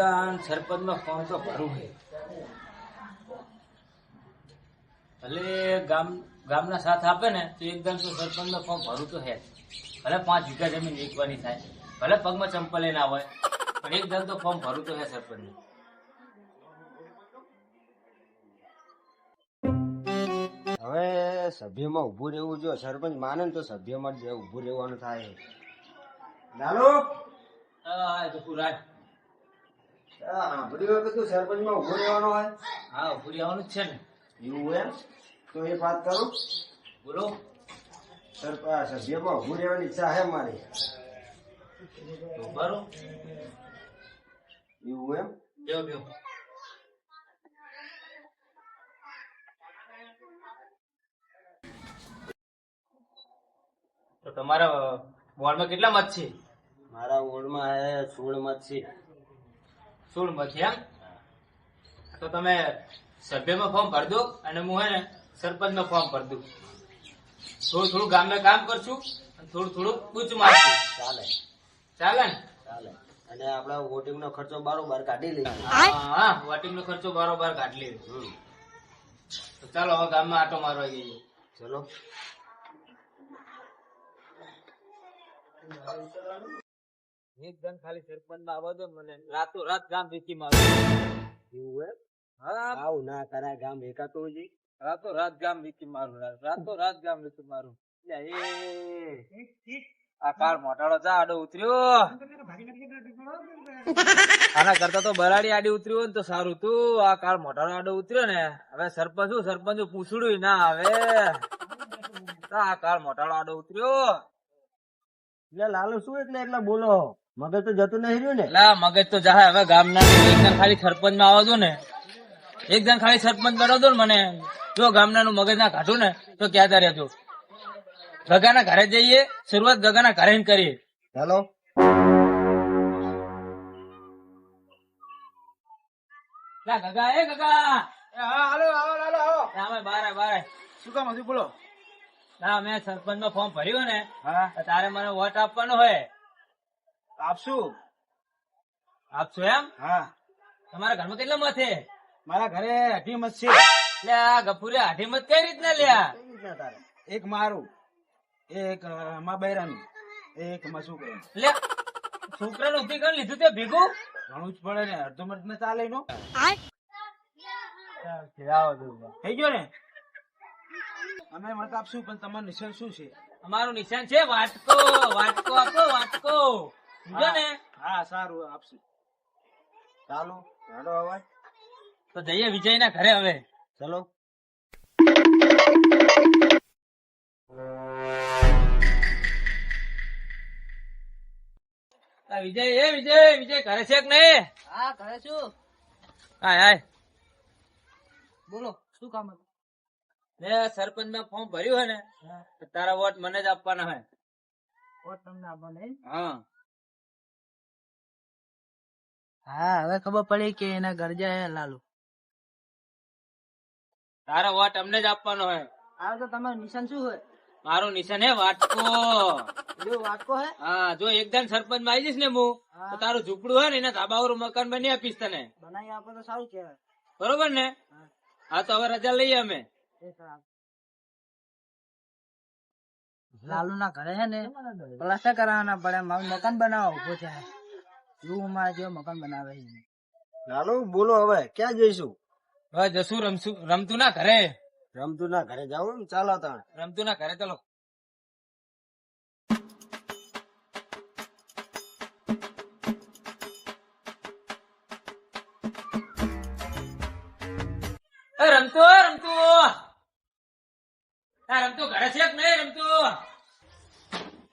એકદમ સરપંચ નો ફોર્મ તો ભરવું છે. ભલે ગામના સાથ આપે ને તો એકદમ તો સરપંચ નો ફોર્મ ભરવું તો હે. ભલે 5 વીઘા જમીન વેચવાની થાય, ભલે પગમાં ચંપલે ના હોય, પણ એકદમ તો ફોર્મ ભરવું તો હે સરપંચ. હવે સભ્યમાં ઉભું રહેવું જો સરપંચ માને ને તો સભ્યમાં જ ઉભું રહેવાનું થાય. લાલો બધી વખત તું સરપંચમાં ઉભું રહેવાનું હોય. હા, ઉભું રહેવાનું જ છે ને. એવું એમ તો એક વાત કરું, બોલો. સભ્યમાં ઉભું રહેવાની ઈચ્છા છે મારી. ભરો. એવું એમ બેહો બેહો. તો તમારા વોર્ડમાં કેટલા મત છે? મારા વોર્ડમાં 16 મત છે. 16 મત છે એમ? તો તમે સભ્યમાં ફોર્મ ભર દો અને હું હે ને સરપંચમાં ફોર્મ ભર દઉં. થોડું થોડું ગામમાં કામ કરશું અને થોડું થોડું કૂચ મારશું. ચાલે ચાલે ને? ચાલે. અને આપડા વોટિંગ નો ખર્ચો બારોબાર કાઢી લઈએ. હા, વોટિંગ નો ખર્ચો બારોબાર કાઢી લઈએ. તો ચાલો હવે ગામમાં આટો મારવા જઈએ. ચલો. એકદમ ખાલી સરપંચ માં આવવા દો મને, રાતો રાત ગામ વેચી મારું. એવું એમ? હા, આવું ના કરાય, ગામ એકાતું હોય. રાતો રાત ગામ વેચી મારું, રાતો રાત ગામ વેચી મારું. આ કાળ મોટાળો જા આડો ઉતર્યો. આના કરતા તો બરાડી આડી ઉતર્યો ને તો સારું તું. આ કાળ મોટાળો આડો ઉતર્યો ને, હવે સરપંચ પૂછડું ના આવે. આ કાળ મોટાળો આડો ઉતર્યો. એટલે લાલુ શું એટલે બોલો, મગજ તો જતું નહીં રહ્યું ને. મગજ તો જાહે હવે ગામના. એકદમ ખાલી સરપંચ માં આવવા દો ને, એકદમ ખાલી સરપંચ બનાવ દો ને મને. જો ગામના નું મગજ ના કાઢું ને તો ક્યાં રહેજો. ગગાના ઘરે જઈએ, શરૂઆત ગગાના ઘરે કરીએ. ચાલો. ગગા એ ગગા. હાલો આવો. બારે શું કામ હતું બોલો. ના, મેં સરપંચ નો ફોર્મ ભર્યું ને, તારે મને વોટ આપવાનો હોય. આપશું એમ? હા. તમારા ઘરમાં કેટલા મત છે? મારા ઘરે 18 મત છે. એટલે આ ગફુરે 18 મત કઈ રીતના લ્યા? એક મારું, એક મા બૈરાનું, એક માં છોકરો. લે, છોકરાનું ઉભી કરી લીધું તે ભેગું? ઘણું જ પડે ને, અડધો મત ને ચાલે નો. થઈ ગયો ને. અમે મત આપશું, પણ તમારું નિશાન શું છે? અમારું નિશાન છે વાટકો. વાટકો આપો, વાટકો. સમજો ને? હા, સારું આપશું. ચાલો હેડો હવે તો જઈએ વિજય ના ઘરે હવે. ચલો. વિજય ઘરે છે કે નહીં? હા, ઘરે છું. હાય. બોલો, શું કામ હતું? મેં સરપંચ માં ફોર્મ ભર્યું હોય ને, તો તારા વોટ મને જ આપવાના હોય. વોટ તમને આપવાનો એમ? હા. હા, હવે ખબર પડી કે એના ઘર જાય લાલુ. તારા વોટ અમને જ આપવાનો હોય. આ તો તમારું નિશાન શું હોય? મારું નિશાન હે વાટકો. એવું વાટકો હે? હા, જો એકદમ સરપંચ માં આવી જઈશ ને હું, તો તારું ઝૂંપડું હોય ને એના ધાબાવાળું મકાન બની આપીશ તને. બનાવી આપો તો સારું કહેવાય. બરોબર ને? હા, તો હવે રજા લઈએ અમે. લાલુ ના ઘરે હે ને પ્લાસ્ટર કરાવવાના પડે. મારું મકાન બનાવવા ઉભો છે. એવું મારા જેવો મકાન બનાવે છે. લાલુ બોલો, હવે ક્યાં જઈશું? હવે જશું રમતું ના ઘરે. રમતું ના ઘરે જાવ એમ? ચાલો તાણ રમતું ના ઘરે ચલો. રમતું ઘરે છે કે નહીં? રમતું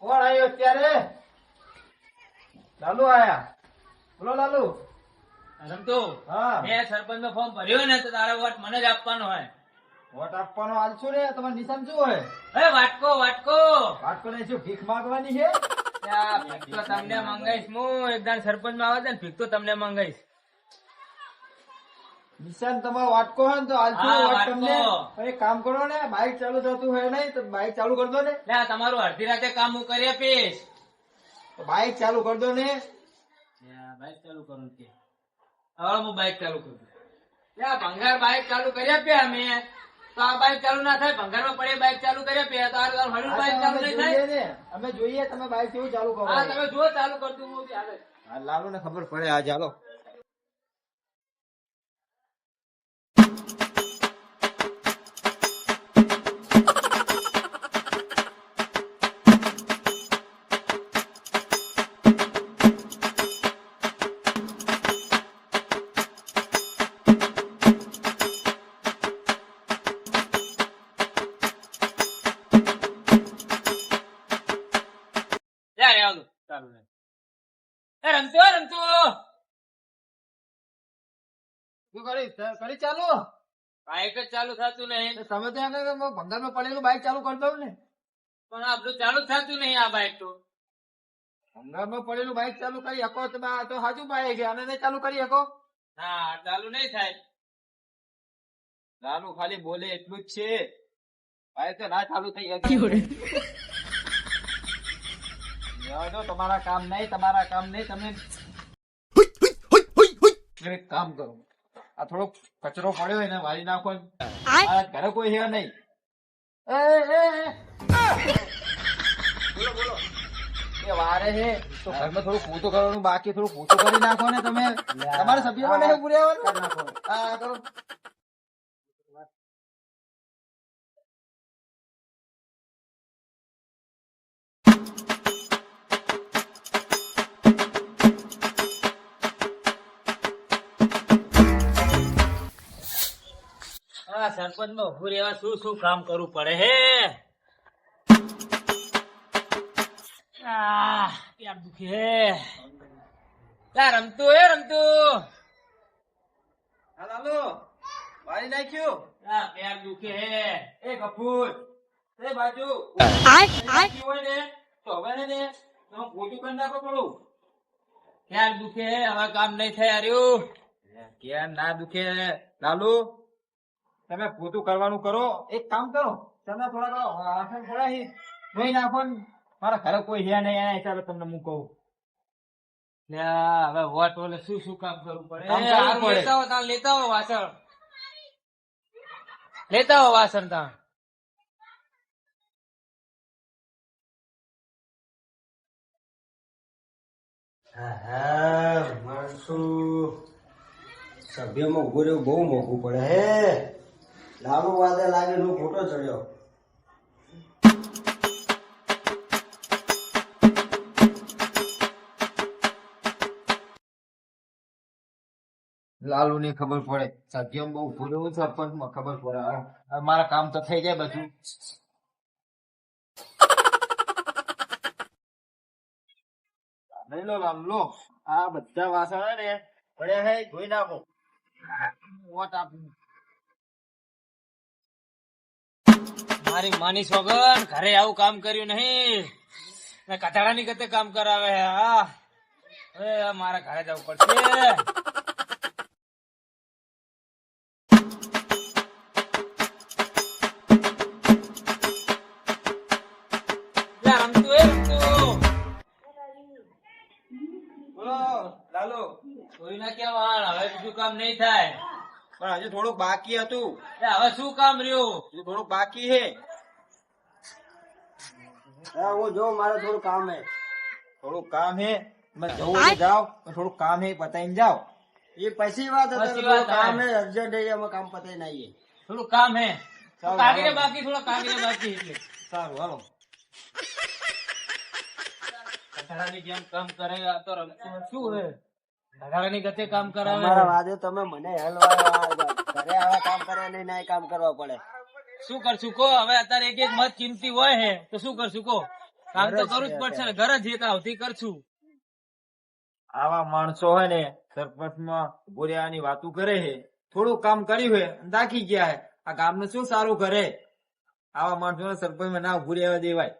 કોણ આવ્યો અત્યારે? લાલુ આયા. બોલો લાલુ. રમતું. હા. મેં સરપંચ નો ફોર્મ ભર્યો ને, તો તારા વોટ મને જ આપવાનો હોય. વોટ આપવાનો હાલ છું ને. તમારું નિશાન શું હોય? વાટકો. વાટકો ને શું ભીખ માંગવાની છે? ભીખ તો તમને મંગાઈશ. હું એકદમ સરપંચ માં આવે ને ભીખ તો તમને મંગાઈશ. નિશાન તમારો વાટકો હોય ને તો હાલ છું. હા, વોટ વાટકો. તમને. એક કામ કરો ને, બાઈક ચાલુ થતું હોય નહીં તો બાઈક ચાલુ કરી દો ને. તમારું અડધી રાતે કામ હું કરી આપીશ. બાઈક ચાલુ કરી દો ને. બાઈક ચાલુ કરું કે હવે હું બાઇક ચાલુ કરું. યા ભંગાર બાઇક ચાલુ કરી આપ્યા અમે, તો આ બાઇક ચાલુ ના થાય. ભંગારમાં પડે બાઇક ચાલુ કરી આપ્યા તો આ હળવું બાઇક ચાલુ નહીં થાય. અમે જોઈએ તમે બાઈક કેવું ચાલુ કરો હા તમે જુઓ ચાલુ કરતું હું હાલે. લાલુ ને ખબર પડે આ ચાલો. યા રે આવજો. ચાલુ રહે. એ રમતો રમતો શું કરી ચાલુ બાઇક જ ચાલુ થતું નહીં. તમે તો ભંગારમાં પડેલું બાઈક ચાલુ કરતો ને. પણ આપણું ચાલુ જ થતું નહીં આ બાઇક તો. ભંગારમાં પડેલું બાઈક ચાલુ કરી શકો તમે આ તો સાચું બાઈક છે, આને નહીં ચાલુ કરી શકો. હા ચાલુ નહીં થાય. લાલુ ખાલી બોલે એટલું જ છે, બાઈક તો ના ચાલુ થઈ શકે. તમારા કામ નહીં તમે એક કામ કરો, આ થોડો કચરો પડ્યો એને વાળી નાખો. આ ઘરે કોઈ છે નહીં. બોલો એ વારે છે તો ઘરમાં થોડું પૂતું કરવાનું બાકી, થોડું પૂતું કરી નાખો ને તમે. તમારા સભ્યોમાં નહીં પૂરે આવવાનું. હા કરો. આ સરપંચ માં ઉભું રહેવા શું શું કામ કરવું પડે હે. પેટ દુખે હે. રમતું રમતું. હા લાલુ વાળી નાખ્યું. પેટ દુખે હે. એ કપૂર એ બાજુ હોય ને તો હવે ને તમે પોતું કરી નાખો થોડું. પેટ દુખે હે. હવે કામ નહીં થાય આર્યું. ક્યાં ના દુખે લાલુ, તમે પોતું કરવાનું કરો. એક કામ કરો, તમે થોડા વાસણ થોડા ધોઈ નાખો ને. મારા ઘરે કોઈ છે નહીં એના હિસાબે તમને હું કહું. હવે વોટ ઓલે શું શું કામ કરવું પડે. કામ કરવું પડે. લેતા હો તાણ લેતા હો વાસણ. લેતા હો વાસણ તાણ. માણસું સભ્યમાં ઉભું રહેવું બહુ મોંઘું પડે હે. લાલુ વાદે લાગે નો ફોટો ચડ્યો. લાલુ ની ખબર પડે, સભ્યમાં બહુ ભૂલું, સરપંચ માં ખબર પડે. હવે મારા કામ તો થઈ જાય બધું. લઈ લો લાલુ લો, આ બધા વાસણ ને પડ્યા હે ધોઈ નાખો. વોટ આપું. મારી માની સોગન ઘરે આવું કામ કર્યું નહીં. કથાડાની ગતે કામ કરાવે. હા હવે મારા ઘરે જવું પડશે. બોલો લાલુ. કોઈ ના કેવાણ હવે બીજું કામ નહીં થાય. પણ હજુ થોડુંક બાકી હતું. હવે શું કામ રહ્યું. હજુ થોડુંક બાકી છે. હા હું જો મારે થોડું કામ હે. થોડુંક કામ હે, તમે જવું હોય તો જાઓ. પણ થોડુંક કામ હે પતાઈને જાઓ. એ પછી વાત હતી. પછી થોડું વાત કામ હે. હે અર્જન્ટ હે, અમે કામ પતાઈ નાઈએ. થોડું કામ હે. સારું, કાગરે હાલો. બાકી થોડા કાગરે બાકી એટલે સારું હાલો. કથાડાની જેમ કામ કરે. આ તો રમતું શું હે. કથાડાની ગતે કામ કરાવે. તમારા વાદે તમે મને હેલવા ઘરે આવા કામ કરે નહીં, ના કામ કરવા પડે. શું કરશું કો. હવે અત્યારે એક એક મત કિંમતી હોય હે તો શું કરશું કો. કામ તો કરવું જ પડશે ને. ઘર જ જેતા આવતી કરશું. આવા માણસો હોય ને સરપંચ માં બોરિયાની વાતું કરે છે. થોડું કામ કર્યું હોય અને દાખી ગયા હે. આ ગામ ને શું સારું કરે. આવા માણસો સરપંચ માં ના ઉભું રહેવા દેવાય.